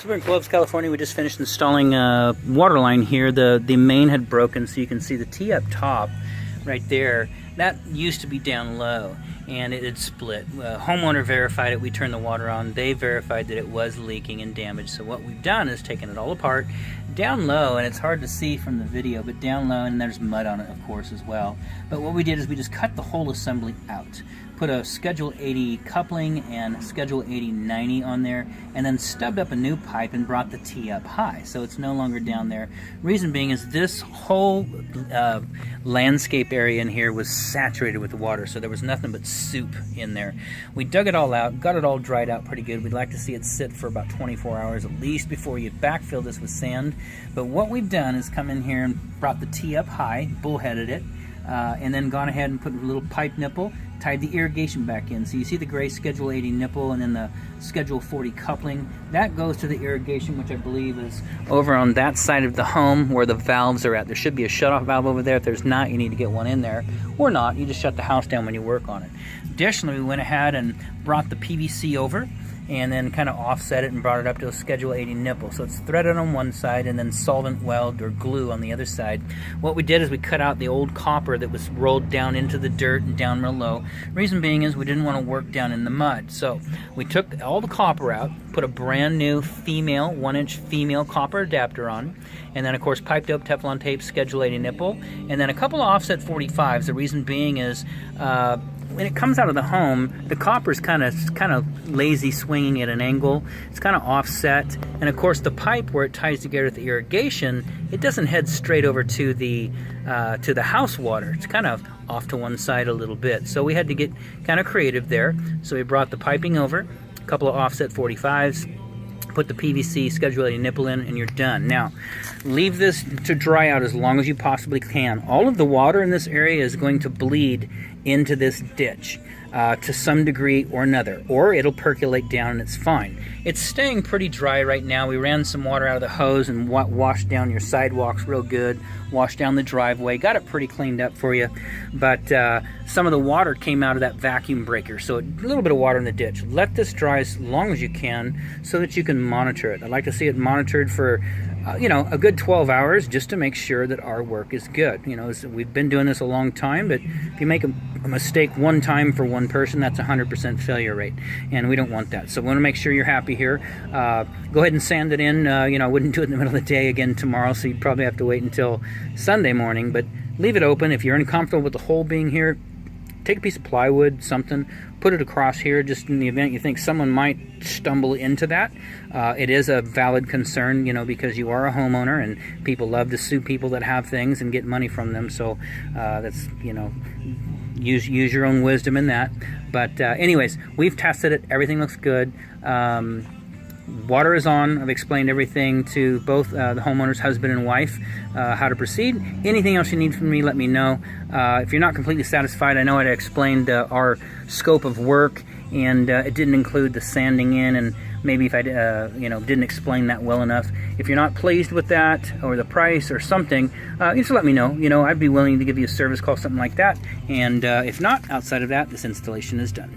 So we're in Clovis, California. We just finished installing a water line here. The main had broken, so you can see the T up top right there. That used to be down low, and it had split. Homeowner verified it. We turned the water on. They verified that it was leaking and damaged. So what we've done is taken it all apart down low, and it's hard to see from the video, but down low, and there's mud on it, of course, as well. But what we did is we just cut the whole assembly out. Put a Schedule 80 coupling and Schedule 80-90 on there, and then stubbed up a new pipe and brought the T up high, so it's no longer down there. Reason being is this whole landscape area in here was saturated with water, so there was nothing but soup in there. We dug it all out, got it all dried out pretty good. We'd like to see it sit for about 24 hours at least before you backfill this with sand. But what we've done is come in here and brought the T up high, bullheaded it, and then gone ahead and put a little pipe nipple, tied the irrigation back in. So you see the gray Schedule 80 nipple and then the Schedule 40 coupling. That goes to the irrigation, which I believe is over on that side of the home where the valves are at. There should be a shutoff valve over there. If there's not, you need to get one in there. Or not, you just shut the house down when you work on it. Additionally, we went ahead and brought the PVC over and then kind of offset it and brought it up to a Schedule 80 nipple. So it's threaded on one side and then solvent weld or glue on the other side. What we did is we cut out the old copper that was rolled down into the dirt and down real low. Reason being is we didn't want to work down in the mud. So we took all the copper out, put a brand new female, 1-inch female copper adapter on, and then of course piped up Teflon tape, Schedule 80 nipple, and then a couple of offset 45s. The reason being is when it comes out of the home, the copper's kind of lazy swinging at an angle. It's kind of offset, and of course the pipe where it ties together with the irrigation, it doesn't head straight over to the house water. It's kind of off to one side a little bit. So we had to get kind of creative there. So we brought the piping over, a couple of offset 45s, put the PVC Schedule 80 nipple in, and you're done. Now, leave this to dry out as long as you possibly can. All of the water in this area is going to bleed into this ditch to some degree or another, or it'll percolate down and it's fine. It's staying pretty dry right now. We ran some water out of the hose and washed down your sidewalks real good, washed down the driveway, got it pretty cleaned up for you, but some of the water came out of that vacuum breaker, so a little bit of water in the ditch. Let this dry as long as you can so that you can monitor it. I'd like to see it monitored for a good 12 hours just to make sure that our work is good. We've been doing this a long time, but if you make a mistake one time for one person, that's 100% failure rate, and we don't want that. So we want to make sure you're happy here. Go ahead and sand it in. I wouldn't do it in the middle of the day again tomorrow, so you'd probably have to wait until Sunday morning, but leave it open. If you're uncomfortable with the hole being here, take a piece of plywood, something, put it across here just in the event you think someone might stumble into that. It is a valid concern, because you are a homeowner and people love to sue people that have things and get money from them. So that's, use your own wisdom in that. But anyways, we've tested it. Everything looks good. Water is on. I've explained everything to both the homeowner's husband and wife, how to proceed. Anything else you need from me, let me know. If you're not completely satisfied, I know I explained our scope of work, and it didn't include the sanding in, and maybe if I didn't explain that well enough. If you're not pleased with that or the price or something, just let me know. I'd be willing to give you a service call, something like that. And if not, outside of that, this installation is done.